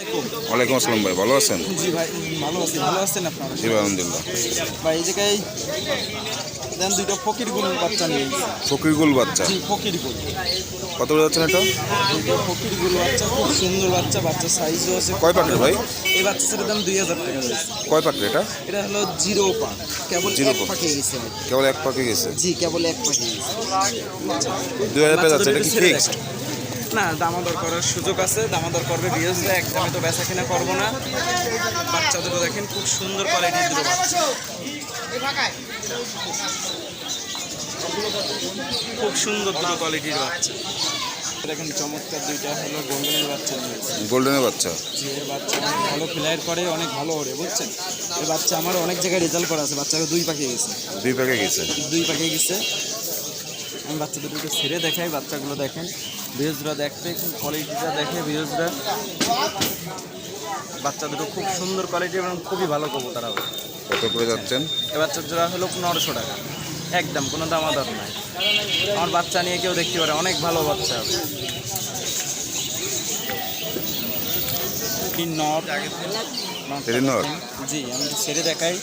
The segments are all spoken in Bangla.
ওয়ালাইকুম আসসালাম ভাই, ভালো আছেন? জি ভাই, ভালো আছি। ভালো আছেন আপনারা? জি ভাই, আলহামদুলিল্লাহ। ভাই এই জায়গায় দেন দুইটা ফকির গুলের বাচ্চা নিয়ে এসেছি। ফকিরগুল বাচ্চা জি, ফকির গুল। কত করে যাচ্ছেন এটা? দুইটা ফকির গুল বাচ্চা, খুব সুন্দর বাচ্চা। বাচ্চার সাইজও আছে। কয় পাকের ভাই? এই বাচ্চাটার দাম 2000 টাকা যাচ্ছে। কয় পাকের এটা? এটা হলো জিরো পাক, কেবল জিরো এক পাক। পাকে গেছে ভাই। কেবল এক পাকে গেছে। জি, কেবল এক পাকে গেছে। 2000 টাকা যাচ্ছে, এটা কি ছেড়ে ফিক্সড? দেখায়। না, দামাদর করার সুযোগ আছে, দামাদর করবে বিয়েজরা, একদমই তো বেচা কিনা করবো না। বাচ্চা দুটো দেখেন, খুব সুন্দর কোয়ালিটির দুটো বাচ্চা, খুব সুন্দর দুটো কোয়ালিটির বাচ্চা। দেখেন চমৎকার দুইটা হলো গোল্ডেনের বাচ্চা নিয়েছে। গোল্ডেনের বাচ্চা। জি, এর বাচ্চা অনেক ভালো ফ্লাইট করে, অনেক ভালো ওড়ে, বুঝছেন? এই বাচ্চা আমার অনেক জায়গায় রেজাল্ট করা আছে। বাচ্চারা দুই পাকে গেছে, দুই পাকে গেছে। দুই পাকে গেছে। আমি বাচ্চাদের দুটো ছেড়ে দেখাই, বাচ্চাগুলো দেখেন। বিরোজরা দেখতে কোয়ালিটিটা দেখে বিরোজরা। বাচ্চা দুটো খুব সুন্দর কোয়ালিটি এবং খুবই ভালো কবুতর হবে। কত করে যাচ্ছেন? এ বাচ্চার জোড়া হলো 1500 টাকা, একদম কোনো দামাদার নাই। আমার বাচ্চা নিয়ে কেউ দেখতে পারে, অনেক ভালো বাচ্চা হবে। নর। জি, আমি ছেড়ে দেখাই।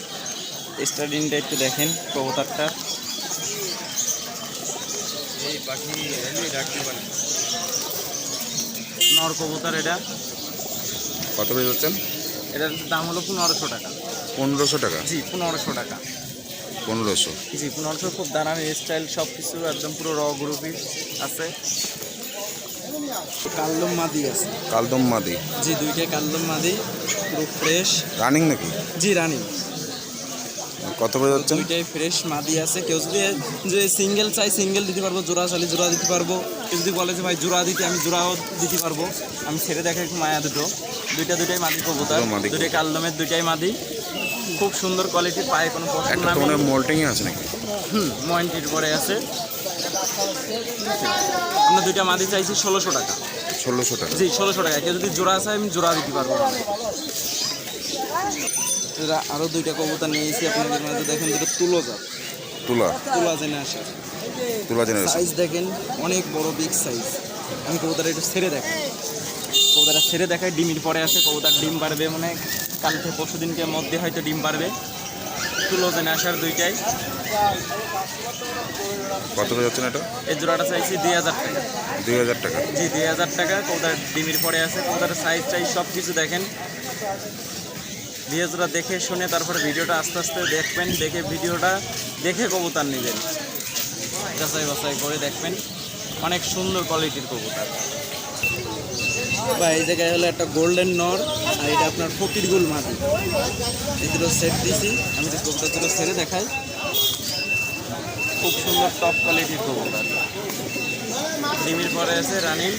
স্টার্টিংটা একটু দেখেন কবুতরটা। নর কবুতর এটা। কত করে যাচ্ছেন? এটার দাম হলো 1500 টাকা। 1500 টাকা? জি, 1500 টাকা। 1500। জি, 1500। খুব দানার স্টাইল, সব কিছু একদম পুরো র গ্রুপই আছে। কালদম মাদি আছে। কালদম মাদি? জি, দুইটাই কালদম মাদি, পুরো ফ্রেশ। রানিং নাকি? জি, রানিং। কত করে যাচ্ছেন? দুইটাই ফ্রেশ মাদি আছে। কেউ যদি সিঙ্গেল চাই সিঙ্গেল দিতে পারবো, জোড়া চাইলে জোড়া দিতে পারবো। কেউ যদি বলে যে ভাই জোড়া দিতে, আমি জোড়াও দিতে পারবো। আমি ছেড়ে দেখাই একটু মায়া দুটো। দুইটাই মাদি কবুতর, দুইটাই কালদমের, দুইটাই মাদি। খুব সুন্দর কোয়ালিটি, পায়ে কোনো প্রশ্ন একটা তো না। মনে হয় মোল্টিং আছে নাকি? ময়েন্টির পরে আছে। আমরা দুইটা মাদি চাইছি 1600 টাকা। 1600 টাকা? জি, 1600 টাকা। কেউ যদি জোড়া চাই আমি জোড়া দিতে পারবো। আরও দুইটা কবুতর নিয়েছি আপনাদের মাঝে, দেখেন দুটো তুলো জাত। তুলা জেনে আসে। সাইজ দেখেন, অনেক বড়, বিগ সাইজ। আমি কবুতরটা একটু ছেড়ে দেখাই। কবুতরটা ছেড়ে দেখাই, ডিমের পরে আছে। কবুতর ডিম পারবে মানে কাল থেকে পরশু দিনকের মধ্যে হয়তো ডিম পারবে। তুলো জেনে আসার দুইটাই। কত করে যাচ্ছেন এটা? এই জোড়াটা চাইছি 2000 টাকা। 2000 টাকা? জি, 2000 টাকা। কবুতর ডিমের পরে আছে। কবুতরের সাইজ সব কিছু দেখেন। ভিডিওটা দেখে শুনে তারপরে ভিডিওটা আস্তে আস্তে দেখবেন, দেখে ভিডিওটা দেখে কবুতর নেবেন, যাচাই বাছাই করে দেখবেন। অনেক সুন্দর কোয়ালিটির কবুতর। বা এই জায়গায় হলো একটা গোল্ডেন নর, আর এটা আপনার ফকির গুল মাদি। এই দুটো সেট দিয়েছি। আমি তো কবুতর দুটো ছেড়ে দেখাই। খুব সুন্দর টপ কোয়ালিটির কবুতর। ডিমির পরে আছে রানিং।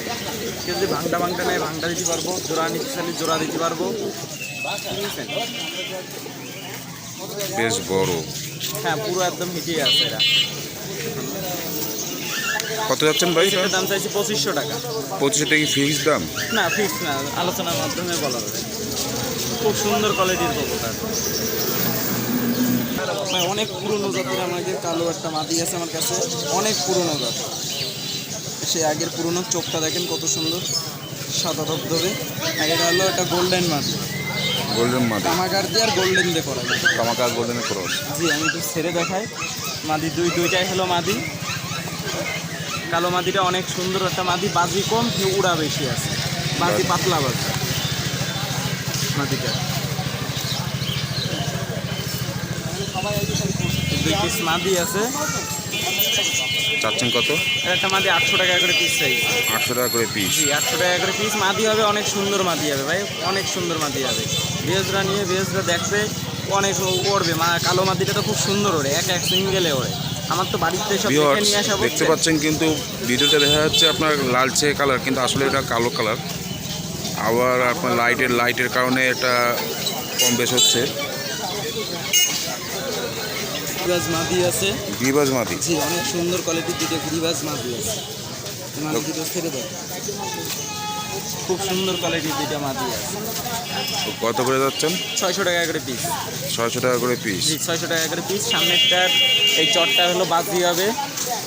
কেউ যদি ভাংটা নেয় ভাংটা দিতে পারবো, জোড়া নিতে চাইলে জোড়া দিতে পারবো। বেশ বড়। হ্যাঁ, পুরো একদম হিটে আছে এরা। কত যাচ্ছেন ভাই? এটার দাম চাইছি 2500 টাকা। 2500 টাকা কি ফিক্সড দাম? না, ফিক্স না, আলোচনার মাধ্যমে বলা হবে। খুব সুন্দর কোয়ালিটির কবুতর। অনেক পুরনো জাতের আমাদের কালো একটা মাদি আছে আমার কাছে, অনেক পুরনো জাত। সে আগের পুরনো, চোখটা দেখেন কত সুন্দর, সাদা ধবধবে। আর এটা হলো একটা গোল্ডেন মাদি। গোল্ডেন মাদি? কামাকার দিয়ে আর গোল্ডেন দিয়ে করা যায়। কামাকার গোল্ডেনের ক্রস? জি, আমি একটু ছেড়ে দেখাই। মাদি দুইটাই হলো মাদি। কালো মাদিটা অনেক সুন্দর একটা মাদি, বাজি কম, উড়া বেশি আছে। বাজি পাতলা বাজি মাদিটা। 2 পিস মাদি আছে। চাচ্ছেন কত? একটা মাদি 800 টাকা করে পিস চাই। 800 টাকা করে পিস? জি, 800 টাকা করে পিস। মাদি হবে, অনেক সুন্দর মাদি হবে ভাই, অনেক সুন্দর মাদি হবে। বেজরা নিয়ে বেজরা দেখবে, অনেক ওড়বে। কালো মাদিটা তো খুব সুন্দর ওড়ে, এক সিঙ্গেলে ওড়ে। আমার তো বাড়িতে সব দেখে নিয়ে আসা। দেখতে পাচ্ছেন কিন্তু ভিডিওতে দেখা যাচ্ছে আপনার লালচে কালার, কিন্তু আসলে এটা কালো কালার। আবার আপনার লাইটের কারণে এটা কম বেশ হচ্ছে। গিরিবাজ মাদি আছে। গিরিবাজ মাদি? জি, অনেক সুন্দর কোয়ালিটির দুটো গিরিবাজ মাদি আছে। মাদি দুটো ছেড়ে দেয়, খুব সুন্দর কোয়ালিটির দুইটা মাদি আছে। কত করে যাচ্ছেন? 600 টাকা করে পিস। 600 টাকা করে পিস? জি, 600 টাকা করে পিস। সামনেরটার এই চটটা হলো বাজি হবে,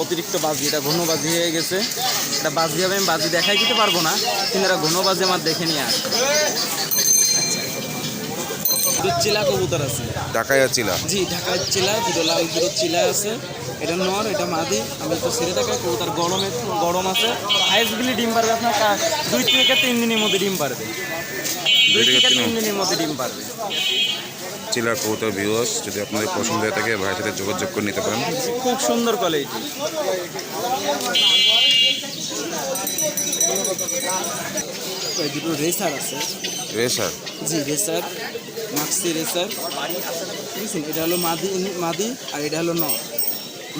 অতিরিক্ত বাজি, এটা ঘন বাজি হয়ে গেছে। এটা বাজি হবে, আমি বাজি দেখাই দিতে পারবো না, কিন্তু এটা ঘন বাজি আমার দেখে নিয়ে আসে। চিলা কবুতর আছে। ঢাকাইয়া চিলা। জি, ঢাকার চিলা, দুটো লাল দুটো চিলা আছে। এটা নর, এটা মাদি। আমি তো ছেড়ে দেখাই, কবুতর গরম আছে। হাইস্টগুলি ডিম পারবে আপনার 2 থেকে 3 দিনের মধ্যে ডিম পারবে। 2 থেকে 3 দিনের মধ্যে ডিম পারবে। চিলা কবুতর ভিউয়ার্স, যদি আপনাদের পছন্দ হয়ে থাকে ভাইয়ের সাথে যোগাযোগ করে নিতে পারেন। খুব সুন্দর কোয়ালিটি। দুটো রেসার আছে। রেসার? জি, রেসার, মাক্সি রেসার। বুঝছেন, এটা হলো মাদি আর এটা হলো নর।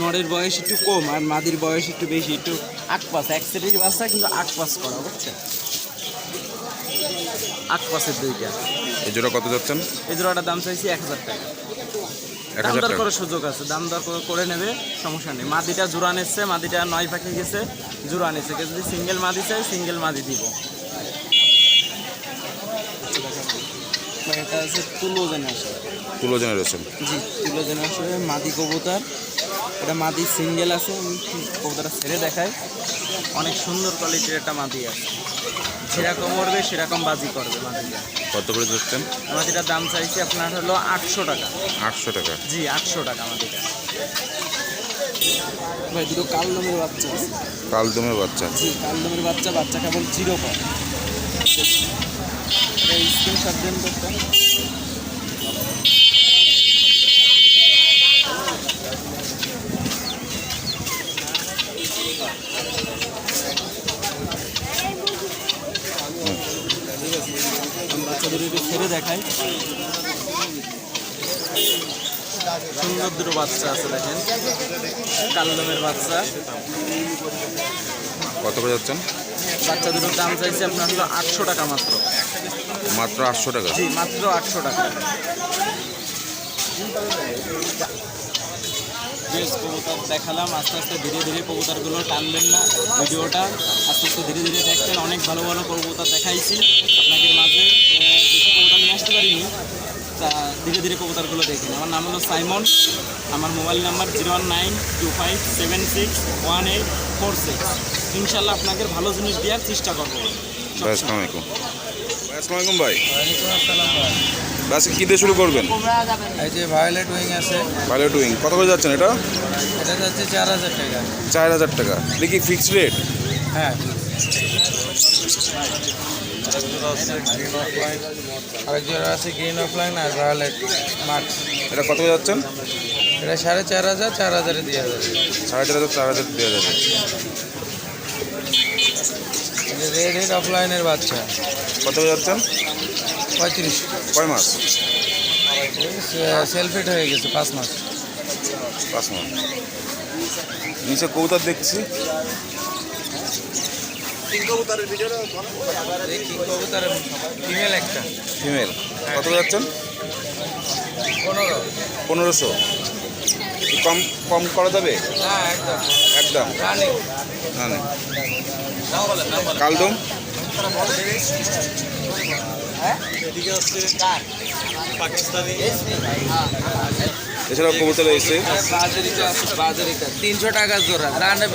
নরের বয়স একটু কম আর মাদির বয়স একটু বেশি, একটু 8 পাস। এক সেটের বাচ্চা কিন্তু 8 পাস করা, বুঝছেন? 8 পাসের দুইটা। এই জোড়া কত যাচ্ছেন? এই জোড়াটার দাম চাইছি 1000 টাকা। 1000 দাম দর টাকা করার সুযোগ আছে, দাম দর করে নেবে, সমস্যা নেই। মাদিটা জোড়া নিচ্ছে, মাদিটা 9 পাখি গেছে, জোড়া নিচ্ছে। কেউ যদি সিঙ্গেল মাদি চাই, সিঙ্গেল মাদি দিব। এটা আছে তুলো জেনারেশন। তুলো জেনারেশন? জি, তুলো জেনারেশনের মাদি কবুতর। এটা মাদি সিঙ্গেল আছে, কবুতরটা ছেড়ে দেখায়। অনেক সুন্দর কোয়ালিটির একটা মাদি আছে, যেরকম করবে সেরকম বাজি করবে মাদিটা। কত করে যাচ্ছেন? মাদিটার দাম চাইছি আপনার হলো 800 টাকা। 800 টাকা? জি, 800 টাকা মাদিটা। ভাই দুটো কালদমের বাচ্চা আছে। কালদমের বাচ্চা? জি, কালদমের বাচ্চা। বাচ্চা কেবল 0 পর। এই স্ক্রিনশট দেন করতে। বাচ্চাদের একটু ছেড়ে দেখাই। সুন্দর দুটো বাচ্চা আছে, দেখেন, কালদমের বাচ্চা। কত করে যাচ্ছেন? বাচ্চা দুটোর দাম চাইছে আপনার হলো 800 টাকা মাত্র। মাত্র 800 টাকা? জি, মাত্র 800 টাকা। বেশ কবুতর দেখালাম, আস্তে আস্তে ধীরে ধীরে কবুতরগুলো টানবেন না, ভিডিওটা আস্তে আস্তে ধীরে ধীরে দেখবেন। অনেক ভালো ভালো কবুতর দেখাইছি আপনাদের মাঝে, বেশি কবুতর নিয়ে আসতে পারিনি, তা ধীরে ধীরে কবুতরগুলো দেখেন। আমার নাম হলো সাইমন, আমার মোবাইল নাম্বার 01925761846। ইনশাল্লাহ আপনাদের ভালো জিনিস দেওয়ার চেষ্টা করবো। আসসালামু আলাইকুম। আসসালামু আলাইকুম ভাই। বাস কি দিয়ে শুরু করবেন? এই যে ভায়োলেট উইং আছে। ভায়োলেট উইং কত করে যাচ্ছেন এটা? এটা যাচ্ছে 4000 টাকা। 4000 টাকা? দেখি ফিক্সড রেট? হ্যাঁ। আরেক জোড়া আছে গ্রিন অফলাইন আর ভায়োলেট মাক্স। এটা কত করে যাচ্ছেন? এটা 4500, 4000 দিয়ে যাবে। 4500, 4000 দেওয়া যাবে। রেড হেড অফলাইনের বাচ্চা কত করে যাচ্ছেন? 35। কয় মাস? সেলফিট হয়ে গেছে 5 মাস। 5 মাস। নিচে কবুতর দেখছি। কবুতরের ফিমেল একটা। ফিমেল কত করে যাচ্ছেন? 1500। কম কম করা যাবে? হ্যাঁ, একদম একদম? রানিং। না না। কালদম? এছাড়াও কবুতর এসে বাজারিটা আছে, বাজারিটা 300 টাকা জোড়া, রানে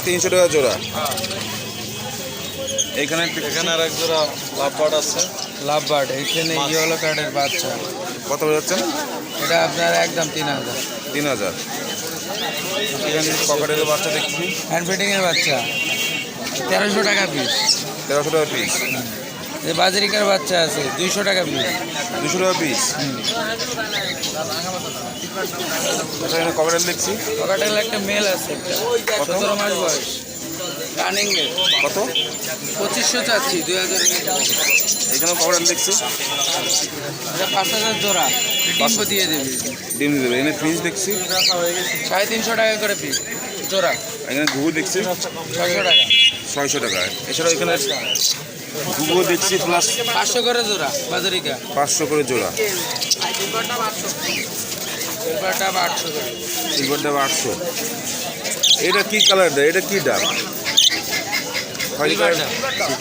300 টাকা জোড়া। এখানে আর এক জোড়া লাভবার্ড আছে। লাভবার্ড এখানে ইয়েলো কার্ডের বাচ্চা। কত করে যাচ্ছেন? এটা আপনার একদম 3000। 3000। এখানে ককাটের বাচ্চা দেখছি। হ্যান্ড ফিটিংয়ের বাচ্চা 1300 টাকা পিস। 1300 টাকা পিস। এই বাজারিকার বাচ্চা আছে 200 টাকা পিস। 200 টাকা পিস। এখানে ককাটেল দেখছি। ককাটেল একটা মেল আছে, 17 মাস বয়স, রানিং মেল। কত? 2500 চাচ্ছি, 2000। এখানেও ককাটেল দেখছি। এটা 5000 জোড়া, ডিম দিয়ে দেবে। ডিম দিয়ে দেবে। এখানে ফ্রিজ দেখছি 350 টাকা করে পিস জোড়া। এখানে ঘুঘু দেখছি 600 টাকা। 600 টাকা। এছাড়াও এখানে ঘুঘু দেখছি প্লাস 500 করে জোড়া বাজারিকা। 500 করে জোড়া। সিলভারটা 800 করে। সিলভারটা 800। এটা কি কালার দেয়? এটা কি ডাব?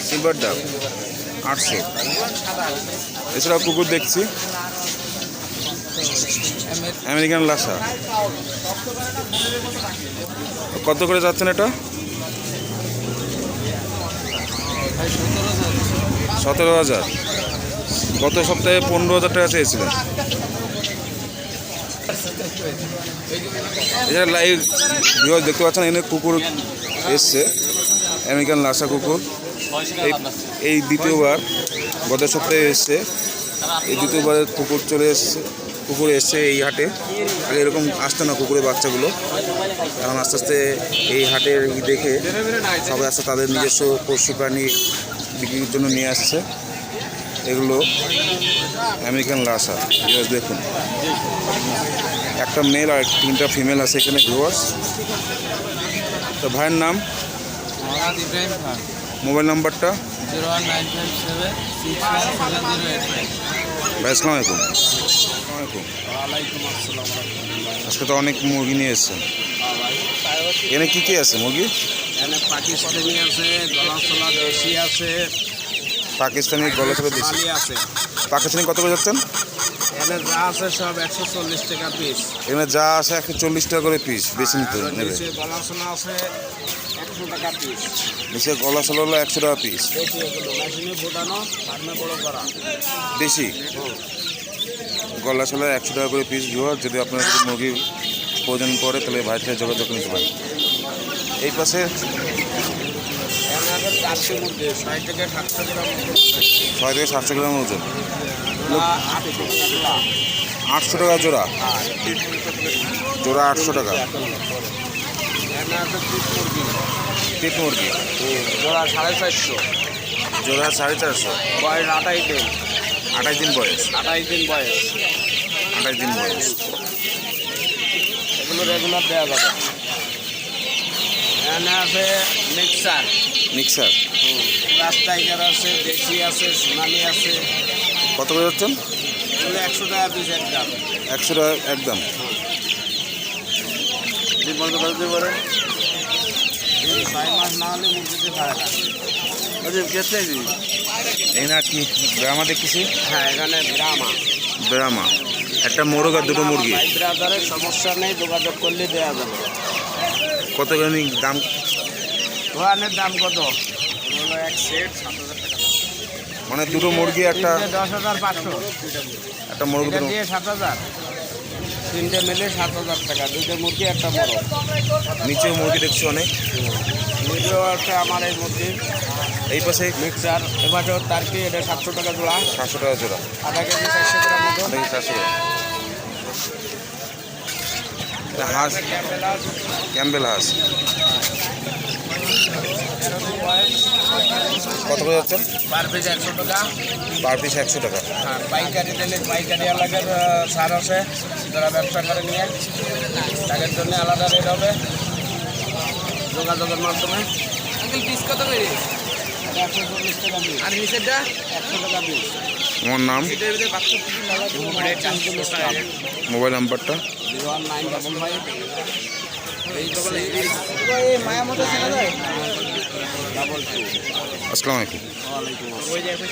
সিলভার ডাব 800। এছাড়াও কুকুর দেখছি আমেরিকান লাসা। কত করে যাচ্ছেন এটা? 17,000। গত সপ্তাহে 15,000 টাকা চেয়েছিলেন। এছাড়া লাইভ ভিউয়ার্স দেখতে পাচ্ছেন এখানে কুকুর এসছে, আমেরিকান লাসা কুকুর। এই দ্বিতীয়বার, গত সপ্তাহে এসছে, এই দ্বিতীয়বার কুকুর এসছে এই হাটে। আগে এরকম আসতো না কুকুরের বাচ্চাগুলো, এখন আস্তে আস্তে এই হাটের দেখে সবাই আসতে তাদের নিজস্ব পশু প্রাণী বিক্রির জন্য নিয়ে আসছে। এগুলো আমেরিকান লাসা। ভিউয়ার্স দেখুন, একটা মেল আর 3টা ফিমেল আছে এখানে ভিউয়ার্স। তো ভাইয়ের নাম, মোবাইল নাম্বারটা? 01957 ভাই আসসালামু আলাইকুম। আজকে তো অনেক মুরগি নিয়ে এসছেন, এখানে কী কী আছে মুরগি? এখানে পাকিস্তানি আছে, গলাচলা দেশি আছে, পাকিস্তানি গলাচলা দেশি মালি আছে। পাকিস্তানি কত করে যাচ্ছেন? এখানে যা আছে সব 140 টাকা পিস। এখানে যা আছে 140 টাকা করে পিস, বেশি নিতে নেবে। নিচে গলাচলা আছে 100 টাকা পিস। নিচে গলাচলা হলো 100 টাকা পিস। দেশি এগুলো মেশিনে ফোটানো, ফার্মে বড় করা। দেশি গলাচলা 100 টাকা করে পিস ভিউয়ার। যদি আপনার যদি মুরগি প্রয়োজন পড়ে তাহলে ভাইয়ের সাথে যোগাযোগ নিতে পারেন। এই পাশে এখানে আছে 4টি মুরগি, 60 থেকে 700 গ্রাম ওজন। 6 থেকে 700 গ্রাম ওজন। 800 টাকা জোড়া। 800 টাকা জোড়া। আর জোড়া 800 টাকা। এখানে আছে পিস মুরগি, পেট মুরগি জোড়া 450। জোড়া 450। বয়স 28 দিন। 28 দিন বয়স। 28 দিন বয়স। 28 দিন বয়স। এগুলো রেগুলার দেওয়া যাবে। এখানে আছে মিক্সার, মিক্সার রাস্তাইকার আছে, দেশি আছে, সোনালি আছে। কত করে যাচ্ছেন? এগুলো 100 টাকা পিস একদম। 100 টাকা একদম। ডিম বন্ধ করতে পারে। 6 মাস না হলে মুরগিতে খায় না। এই না কি ব্রাহ্মা দেখতেছি? হ্যাঁ, এখানে ব্রাহ্মা। ব্রাহ্মা একটা মোরগ আর দুটো মুরগি। ভাই ব্রাদারের সমস্যা নেই, যোগাযোগ করলে দেওয়া যাবে। কত করে দাম? দোকানের দাম কত? হলো এক সেট 7,000 টাকা। মানে দুটো মুরগি একটা 10,500। একটা মুরগি এটা দিয়ে 7,000। 3টে মিলে 7,000 টাকা। 2টে মুরগি, একটা বড়। নিচেও মুরগি দেখছি অনেক। ভিডিও আছে আমার এই মুরগি। এই পাশে মিক্সার এবারে তার কি এটা 700 টাকা জোড়া। 700 টাকা জোড়া। আধা কেজি 400 গ্রাম মতো। দেখি 400 টাকা। এটা হাঁস, ক্যাম্বেল হাঁস। কত করে যাচ্ছেন? পার পিস 100 টাকা। পার পিস 100 টাকা। আর পাইকারি দিলে পাইকারি এলাকার ছাড় আছে, যারা ব্যবসা করে নিয়ে তাদের জন্য আলাদা রেট হবে যোগাযোগের মাধ্যমে। পিস কত করে? 140 টাকা পিস। আর নিচেরটা 100 টাকা পিস। আমার নাম, মোবাইল নাম্বারটা? 01955 আসসালামু আলাইকুম। ওয়ালাইকুম আসসালাম।